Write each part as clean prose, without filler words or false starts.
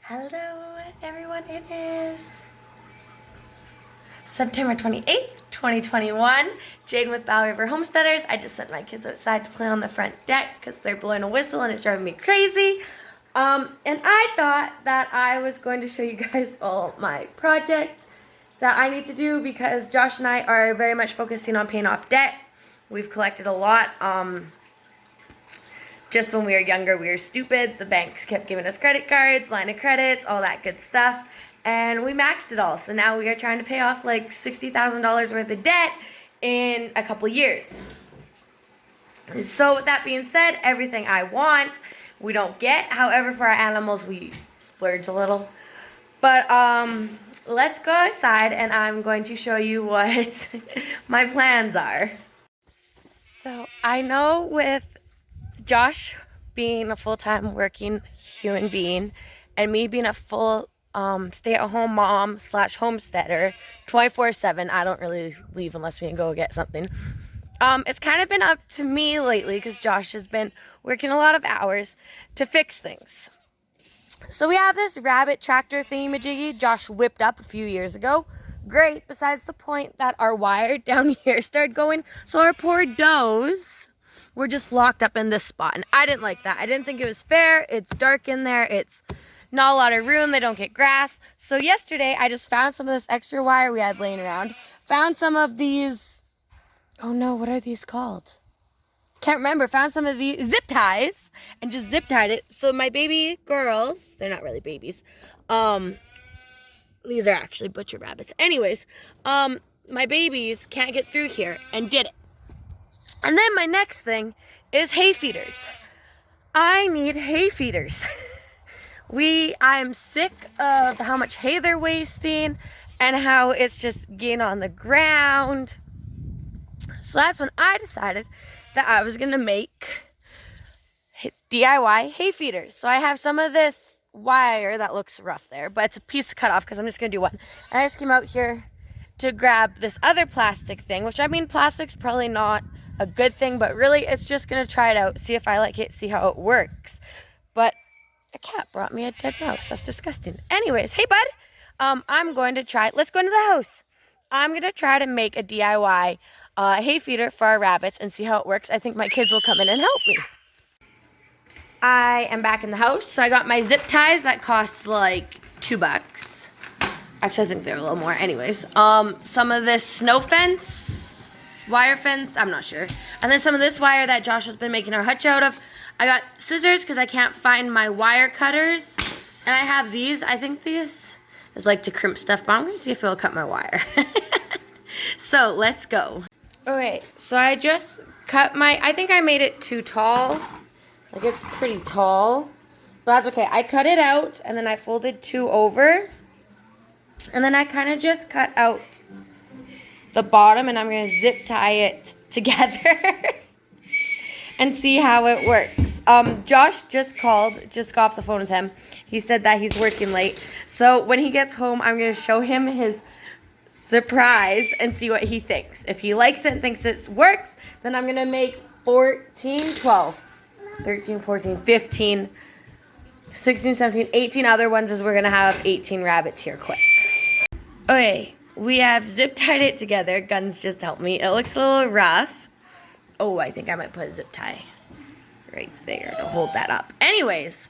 Hello everyone, it is September 28th, 2021. Jane with Bow River Homesteaders. I just sent my kids outside to play on the front deck because they're blowing a whistle and it's driving me crazy. And I thought that I was going to show you guys all my project that I need to do because Josh and I are very much focusing on paying off debt. We've collected a lot. Just when we were younger, we were stupid. The banks kept giving us credit cards, line of credits, all that good stuff. And we maxed it all. So now we are trying to pay off like $60,000 worth of debt in a couple years. So with that being said, everything I want, we don't get. However, for our animals, we splurge a little. But let's go outside and I'm going to show you what my plans are. So I know with Josh being a full-time working human being and me being a full stay-at-home mom / homesteader 24/7, I don't really leave unless we can go get something. It's kind of been up to me lately because Josh has been working a lot of hours to fix things. So we have this rabbit tractor thingamajiggy Josh whipped up a few years ago. Great, besides the point that our wire down here started going, so our poor does were just locked up in this spot, and I didn't like that. I didn't think it was fair. It's dark in there. It's not a lot of room. They don't get grass. So yesterday, I just found some of this extra wire we had laying around. Found some of these, oh no, what are these called? Can't remember. Found some of these zip ties and just zip tied it. So my baby girls, they're not really babies. These are actually butcher rabbits. Anyways, my babies can't get through here and did it. And then my next thing is hay feeders. I need hay feeders. I'm sick of how much hay they're wasting and how it's just getting on the ground. So that's when I decided that I was going to make DIY hay feeders. So I have some of this wire that looks rough there, but it's a piece cut off because I'm just going to do one. And I just came out here to grab this other plastic thing, which I mean, plastic's probably not a good thing, but really it's just gonna try it out, see if I like it, see how it works. But a cat brought me a dead mouse. That's disgusting. Anyways, hey bud, I'm going to try, let's go into the house. I'm gonna try to make a DIY hay feeder for our rabbits and see how it works. I think my kids will come in and help me. I am back in the house, so I got my zip ties that cost like $2. Actually, I think they're a little more. Anyways, some of this snow fence, wire fence, I'm not sure. And then some of this wire that Josh has been making our hutch out of. I got scissors because I can't find my wire cutters. And I have these. I think these is like to crimp stuff, but I'm going to see if it'll cut my wire. So let's go. Okay, so I just cut I think I made it too tall. Like it's pretty tall. But that's okay. I cut it out and then I folded 2 over. And then I kind of just cut out the bottom and I'm going to zip tie it together and see how it works. Josh just got off the phone with him. He said that he's working late. So when he gets home, I'm going to show him his surprise and see what he thinks. If he likes it and thinks it works, then I'm going to make 14, 12, 13, 14, 15, 16, 17, 18 other ones as we're going to have 18 rabbits here quick. Okay, we have zip tied it together. Guns just helped me. It looks a little rough. Oh, I think I might put a zip tie right there to hold that up. Anyways,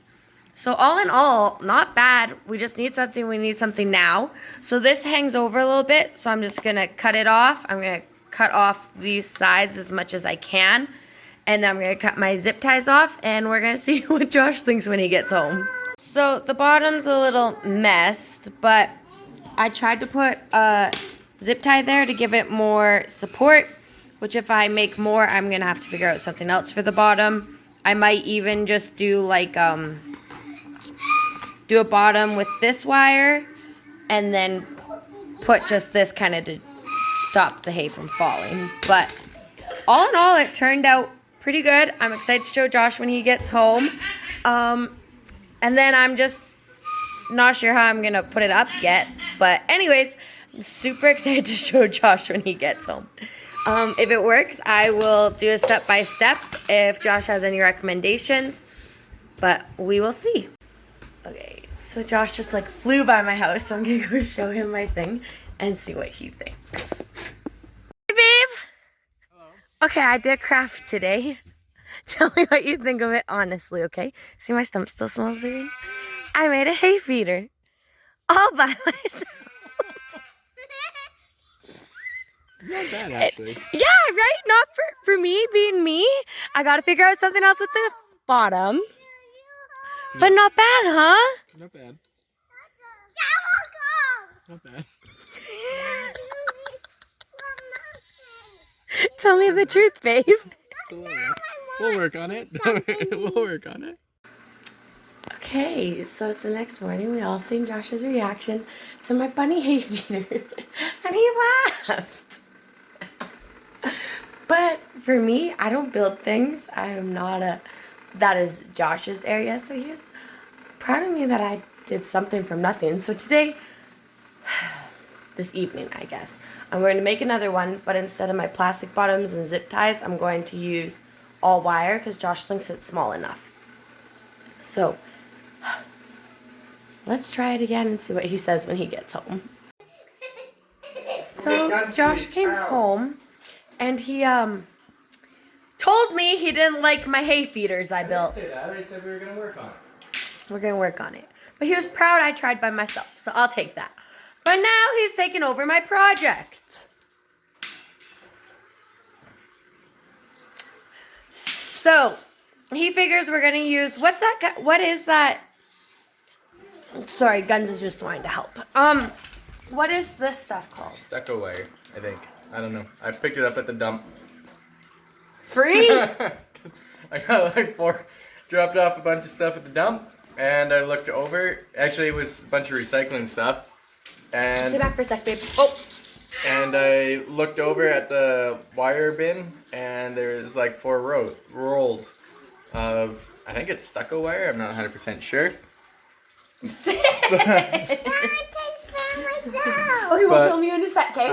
so all in all, not bad. We just need something. We need something now. So this hangs over a little bit, so I'm just going to cut it off. I'm going to cut off these sides as much as I can. And then I'm going to cut my zip ties off, and we're going to see what Josh thinks when he gets home. So the bottom's a little messed, but I tried to put a zip tie there to give it more support, which if I make more, I'm going to have to figure out something else for the bottom. I might even just do like, do a bottom with this wire and then put just this kind of to stop the hay from falling. But all in all, it turned out pretty good. I'm excited to show Josh when he gets home. And then I'm just not sure how I'm going to put it up yet. But anyways, I'm super excited to show Josh when he gets home. If it works, I will do a step-by-step if Josh has any recommendations. But we will see. Okay, so Josh just like flew by my house, so I'm gonna go show him my thing and see what he thinks. Hey, babe! Hello. Okay, I did craft today. Tell me what you think of it honestly, okay? See my stump still smoldering? I made a hay feeder. All by myself. Not bad, actually. Yeah, right? Not for me being me. I gotta figure out something else with the bottom. But not bad, huh? Not bad. Not bad. Tell me the truth, babe. We'll work on it. We'll work on it. Okay, so it's the next morning. We all seen Josh's reaction to my bunny hay feeder. And he laughed. But for me, I don't build things. I am not a... That is Josh's area. So he was proud of me that I did something from nothing. So today, this evening, I guess, I'm going to make another one. But instead of my plastic bottoms and zip ties, I'm going to use all wire because Josh thinks it's small enough. So... let's try it again and see what he says when he gets home. So Josh came home and he told me he didn't like my hay feeders I built. I didn't say that. I said we were gonna work on it. We're gonna work on it. But he was proud I tried by myself, so I'll take that. But now he's taking over my project. So he figures we're gonna use, what's that? What is that? Sorry, Guns is just wanting to help. What is this stuff called? Stucco wire, I think. I don't know. I picked it up at the dump. Free? I got like dropped off a bunch of stuff at the dump, and I looked over. Actually, it was a bunch of recycling stuff. And Get back for a sec, babe. Oh. And I looked over at the wire bin, and there was like 4 rolls of, I think it's stucco wire. I'm not 100% sure. Oh, he will film you in a sec, okay?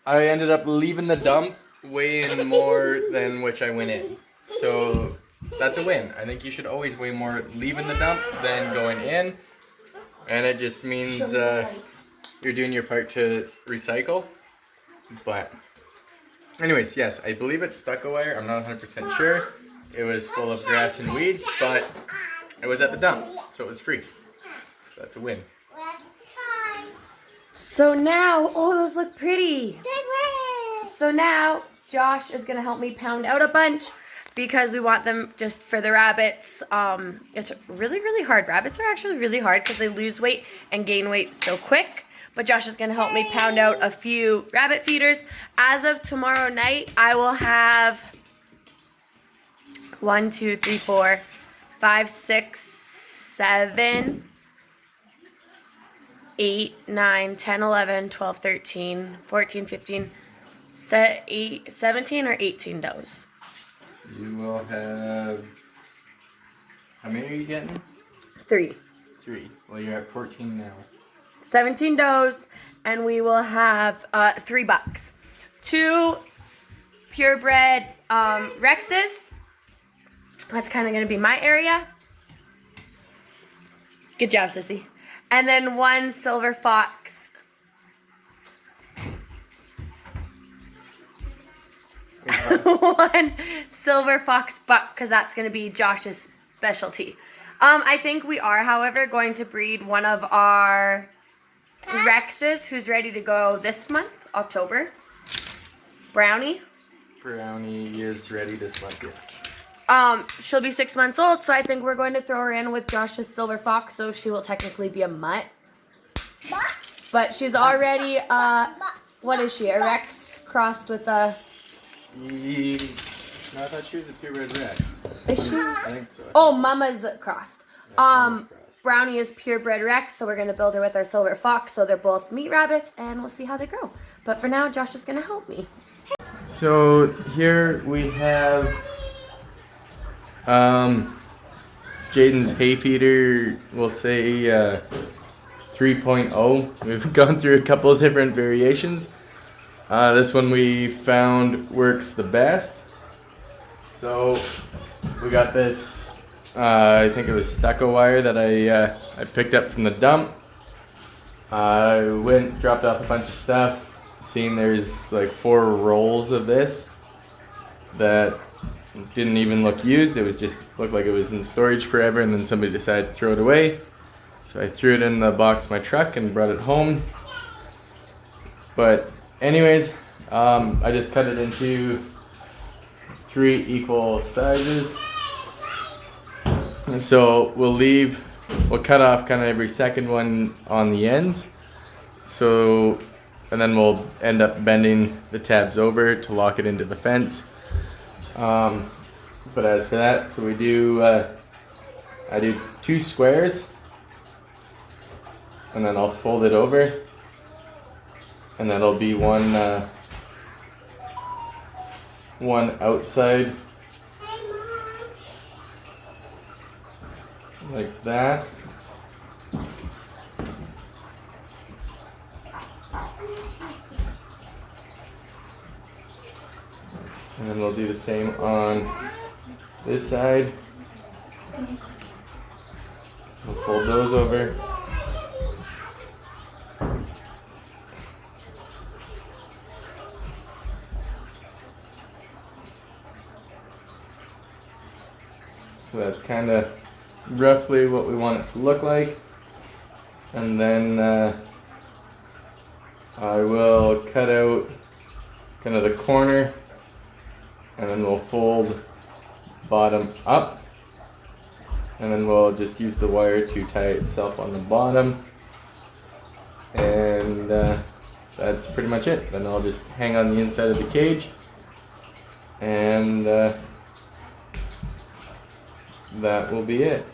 I ended up leaving the dump weighing more than which I went in. So that's a win. I think you should always weigh more leaving the dump than going in. And it just means you're doing your part to recycle. But anyways, yes, I believe it's stucco wire. I'm not 100% sure. It was full of grass and weeds, but it was at the dump, so it was free. So that's a win. So now, oh, those look pretty. So now, Josh is gonna help me pound out a bunch because we want them just for the rabbits. It's really, really hard. Rabbits are actually really hard because they lose weight and gain weight so quick. But Josh is gonna help me pound out a few rabbit feeders. As of tomorrow night, I will have 1, 2, 3, 4, 5, 6, 7, 8, 9, 10, 11, 12, 13, 14, 15, 17 or 18 does. You will have... How many are you getting? 3. 3. Well, you're at 14 now. 17 does, and we will have 3 bucks. 2 purebred Rexes. That's kind of going to be my area. Good job, sissy. And then 1 silver fox. One silver fox buck, because that's going to be Josh's specialty. I think we are, however, going to breed one of our Rexes who's ready to go this month, October. Brownie. Brownie is ready this month, yes. She'll be 6 months old, so I think we're going to throw her in with Josh's silver fox, so she will technically be a mutt. But she's already, what is she, a Rex crossed with a... No, I thought she was a purebred Rex. Is she? I think so. Oh, Mama's crossed. Yeah, Mama's crossed. Brownie is purebred Rex, so we're going to build her with our silver fox, so they're both meat rabbits, and we'll see how they grow. But for now, Josh is going to help me. So here we have Jaden's hay feeder, we'll say 3.0. We've gone through a couple of different variations. This one we found works the best. So we got this I think it was stucco wire that I picked up from the dump. I went, dropped off a bunch of stuff, seen there's like 4 rolls of this that didn't even look used. It was just looked like it was in storage forever, and then somebody decided to throw it away. So I threw it in the box of my truck and brought it home. But anyways, I just cut it into 3 equal sizes. And so we'll cut off kind of every second one on the ends. So, and then we'll end up bending the tabs over to lock it into the fence. But as for that, so we do, I do 2 squares, and then I'll fold it over, and that'll be one outside like that. And then we'll do the same on this side. We'll fold those over. So that's kind of roughly what we want it to look like. And then I will cut out kind of the corner, and then we'll fold bottom up, and then we'll just use the wire to tie itself on the bottom, and that's pretty much it. Then I'll just hang on the inside of the cage, and that will be it.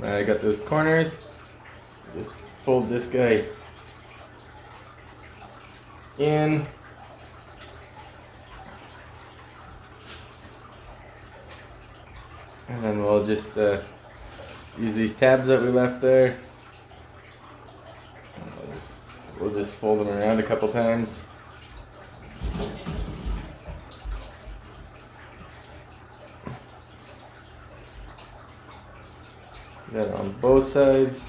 I got those corners. Just fold this guy in. And then we'll just use these tabs that we left there. We'll just fold them around a couple times. That on both sides.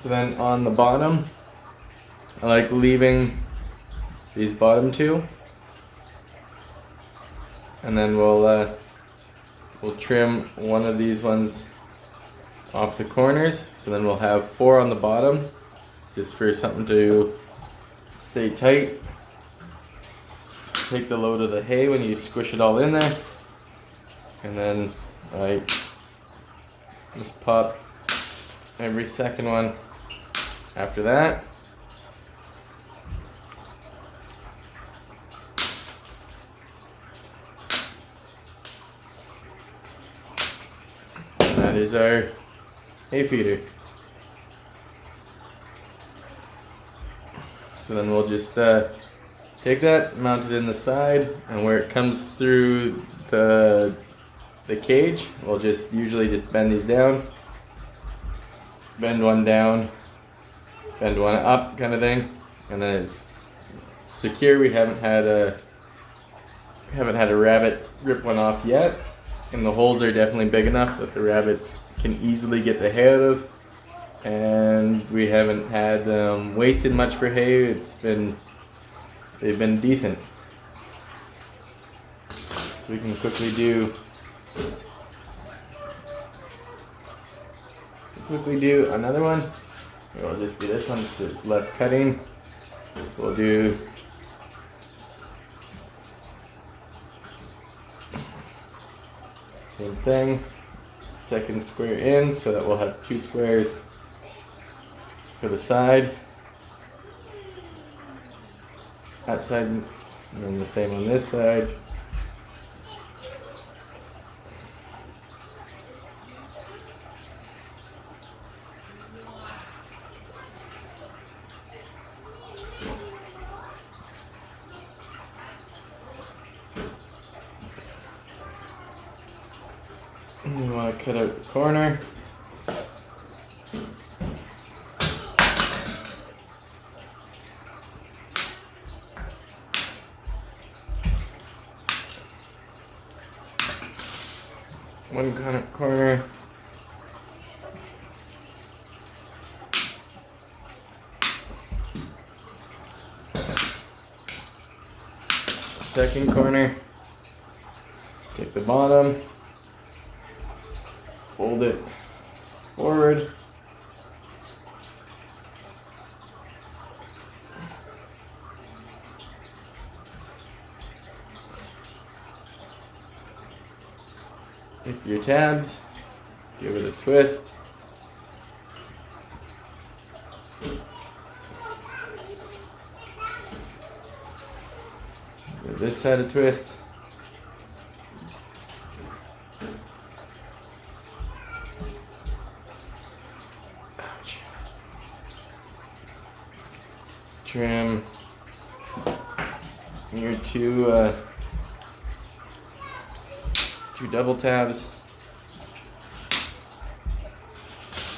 So then on the bottom, I like leaving these bottom 2. And then we'll trim one of these ones off the corners. So then we'll have 4 on the bottom, just for something to stay tight. Take the load of the hay when you squish it all in there. And then I just pop every second one after that. That is our hay feeder. So then we'll just take that, mount it in the side, and where it comes through the cage, we'll just usually just bend these down. Bend one down, bend one up, kind of thing, and then it's secure. We haven't had a rabbit rip one off yet. And the holes are definitely big enough that the rabbits can easily get the hay out of. And we haven't had wasted much for hay. They've been decent. So we can quickly do another one. We'll just do this one because it's less cutting. We'll do same thing. Second square in so that we'll have 2 squares for the side. That side, and then the same on this side. And we want to cut out the corner. One corner. Second corner. Take the bottom. Fold it forward. Take your tabs, give it a twist. Give this side a twist. Ouch. Trim your two double tabs,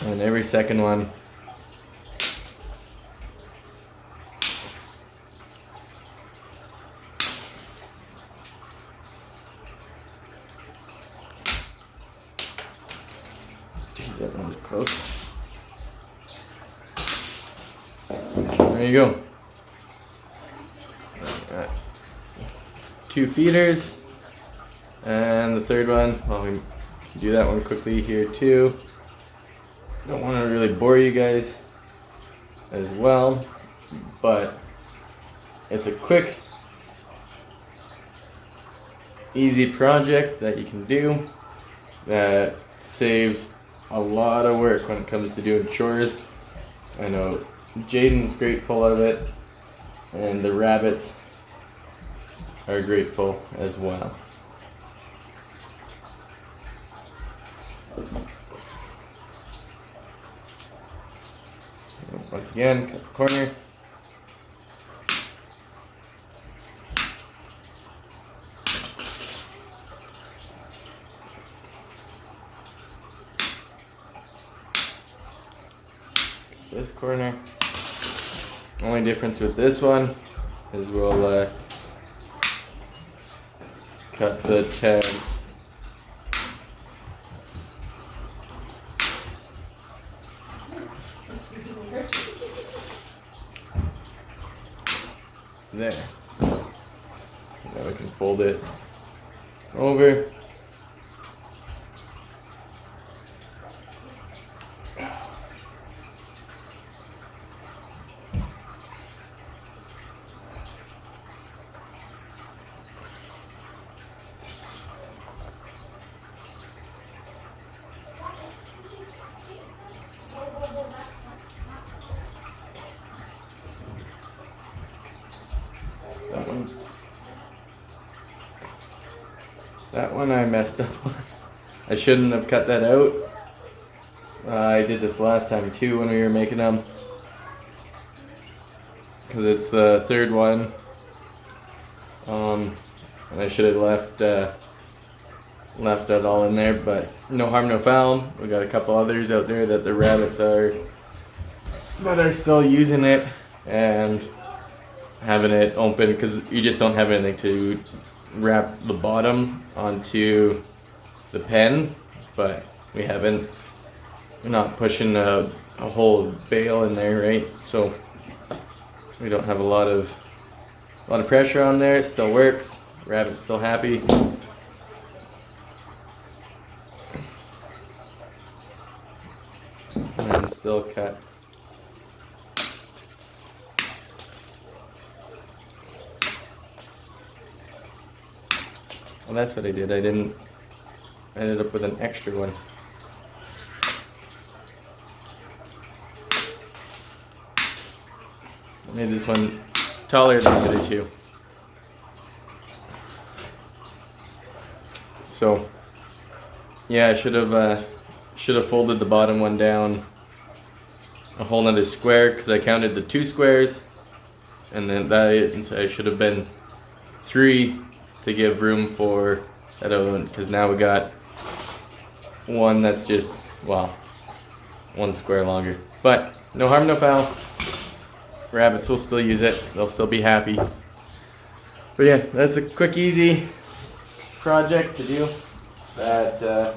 and every second one Jeez, that one was close. There you go. Got 2 feeders. And the third one, well, we can do that one quickly here too. Don't want to really bore you guys as well, but it's a quick, easy project that you can do that saves a lot of work when it comes to doing chores. I know Jaden's grateful of it, and the rabbits are grateful as well. Once again, cut the corner. This corner. Only difference with this one is we'll cut the tabs. There. Now we can fold it over. That one I messed up on. I shouldn't have cut that out. I did this last time too when we were making them. Because it's the third one. And I should have left it all in there, but no harm, no foul. We got a couple others out there that the rabbits are still using it and having it open because you just don't have anything to wrap the bottom onto the pen, but we're not pushing a whole bale in there, right? So we don't have a lot of pressure on there. It still works. Rabbit's still happy. still cut. Well, that's what I did. I ended up with an extra one. I made this one taller than the other two. So, yeah, I should have folded the bottom one down a whole nother square because I counted the 2 squares, and then I should have been 3 to give room for that other one, because now we got one that's just, well, 1 square longer. But no harm, no foul. Rabbits will still use it. They'll still be happy. But yeah, that's a quick, easy project to do that